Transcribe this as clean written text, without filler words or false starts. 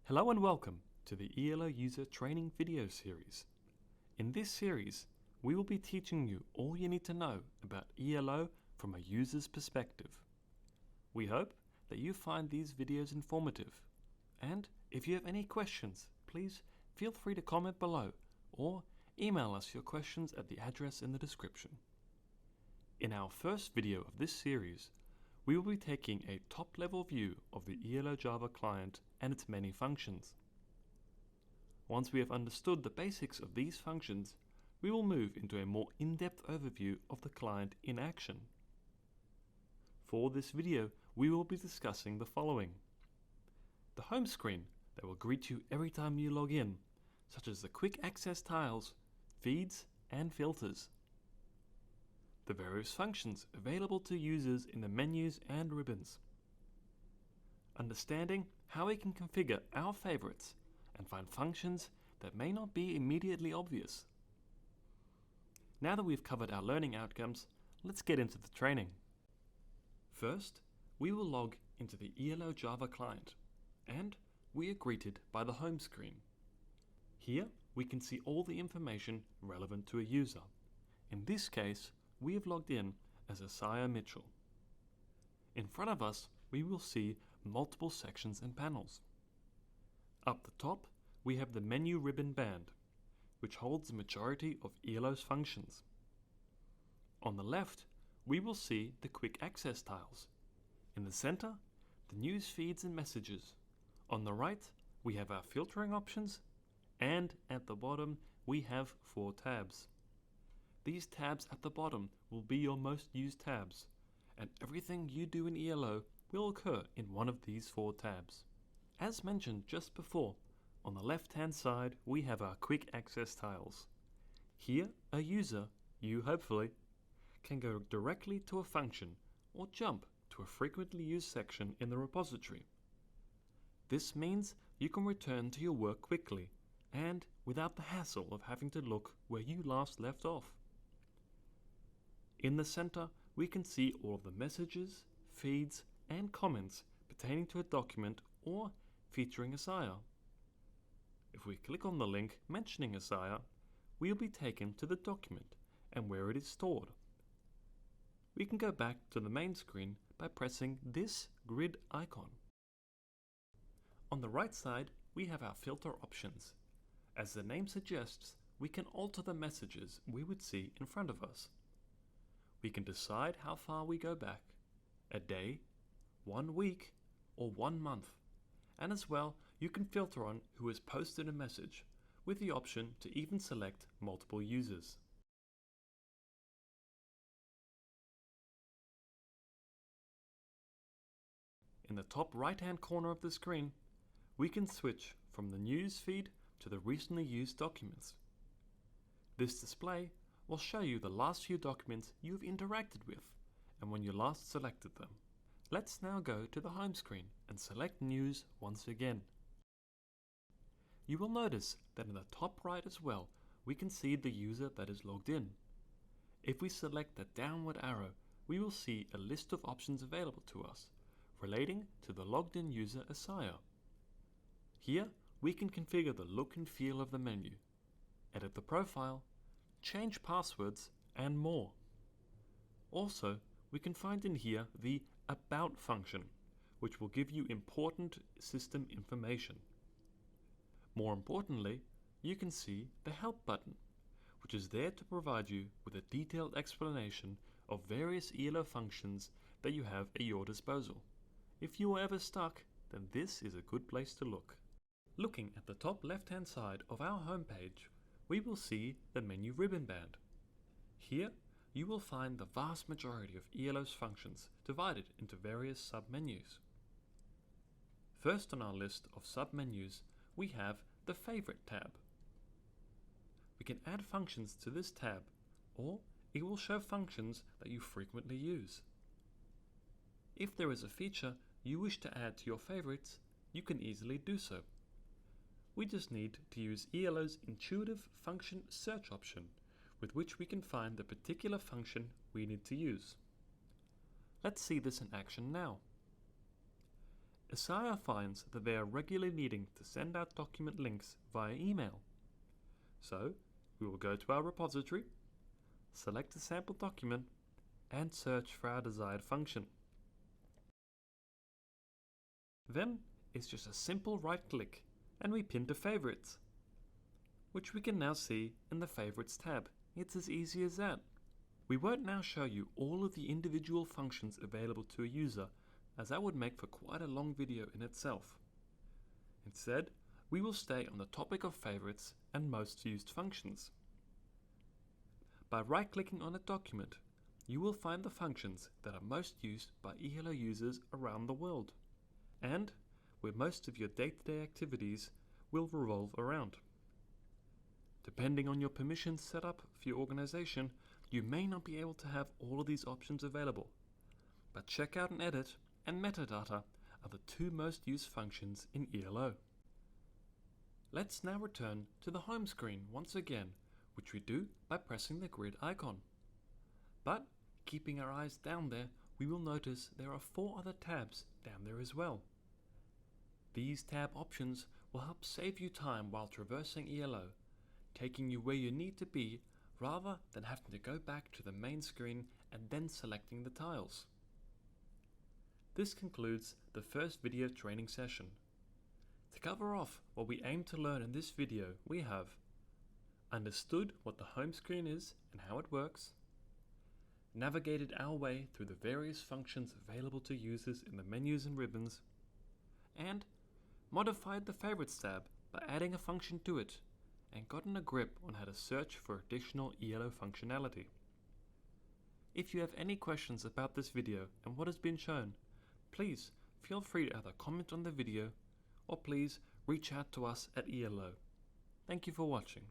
Hello and welcome to the ELO User Training video series. In this series, we will be teaching you all you need to know about ELO from a user's perspective. We hope that you find these videos informative, and if you have any questions, please feel free to comment below or email us your questions at the address in the description. In our first video of this series, we will be taking a top-level view of the ELO Java client and its many functions. Once we have understood the basics of these functions, we will move into a more in-depth overview of the client in action. For this video, we will be discussing the following: the home screen that will greet you every time you log in, such as the quick access tiles, feeds, and filters. The various functions available to users in the menus and ribbons. Understanding how we can configure our favorites and find functions that may not be immediately obvious. Now that we've covered our learning outcomes, let's get into the training. First, we will log into the ELO Java client, and we are greeted by the home screen. Here, we can see all the information relevant to a user. In this case, we have logged in as Isaiah Mitchell. In front of us, we will see multiple sections and panels. Up the top, we have the menu ribbon band, which holds the majority of ELO's functions. On the left, we will see the quick access tiles. In the center, the news feeds and messages. On the right, we have our filtering options, and at the bottom, we have 4 tabs. These tabs at the bottom will be your most used tabs, and everything you do in ELO will occur in one of these 4 tabs. As mentioned just before, on the left-hand side we have our quick access tiles. Here, a user, you hopefully, can go directly to a function or jump to a frequently used section in the repository. This means you can return to your work quickly and without the hassle of having to look where you last left off. In the center, we can see all of the messages, feeds, and comments pertaining to a document or featuring Isaiah. If we click on the link mentioning Isaiah, we will be taken to the document and where it is stored. We can go back to the main screen by pressing this grid icon. On the right side, we have our filter options. As the name suggests, we can alter the messages we would see in front of us. We can decide how far we go back, a day, 1 week, or 1 month. And as well, you can filter on who has posted a message, with the option to even select multiple users. In the top right-hand corner of the screen, we can switch from the news feed to the recently used documents. This display will show you the last few documents you've interacted with and when you last selected them. Let's now go to the home screen and select News once again. You will notice that in the top right as well, we can see the user that is logged in. If we select the downward arrow, we will see a list of options available to us relating to the logged in user Isaiah. Here, we can configure the look and feel of the menu, edit the profile, change passwords, and more. Also, we can find in here the About function, which will give you important system information. More importantly, you can see the Help button, which is there to provide you with a detailed explanation of various ELO functions that you have at your disposal. If you are ever stuck, then this is a good place to look. Looking at the top left-hand side of our homepage, we will see the menu ribbon band. Here, you will find the vast majority of ELO's functions divided into various sub-menus. First on our list of sub-menus, we have the Favorite tab. We can add functions to this tab, or it will show functions that you frequently use. If there is a feature you wish to add to your favorites, you can easily do so. We just need to use ELO's intuitive function search option, with which we can find the particular function we need to use. Let's see this in action now. Asaya finds that they are regularly needing to send out document links via email. So, we will go to our repository, select a sample document, and search for our desired function. Then, it's just a simple right click and we pin to favorites, which we can now see in the Favorites tab. It's as easy as that. We won't now show you all of the individual functions available to a user, as that would make for quite a long video in itself. Instead, we will stay on the topic of favorites and most used functions. By right-clicking on a document, you will find the functions that are most used by ELO users around the world, and where most of your day-to-day activities will revolve around. Depending on your permissions set up for your organization, you may not be able to have all of these options available, but checkout and edit and metadata are the two most used functions in ELO. Let's now return to the home screen once again, which we do by pressing the grid icon. But keeping our eyes down there, we will notice there are 4 other tabs down there as well. These tab options will help save you time while traversing ELO, taking you where you need to be rather than having to go back to the main screen and then selecting the tiles. This concludes the first video training session. To cover off what we aim to learn in this video, we have understood what the home screen is and how it works, navigated our way through the various functions available to users in the menus and ribbons, and modified the Favorites tab by adding a function to it, and gotten a grip on how to search for additional ELO functionality. If you have any questions about this video and what has been shown, please feel free to either comment on the video or please reach out to us at ELO. Thank you for watching.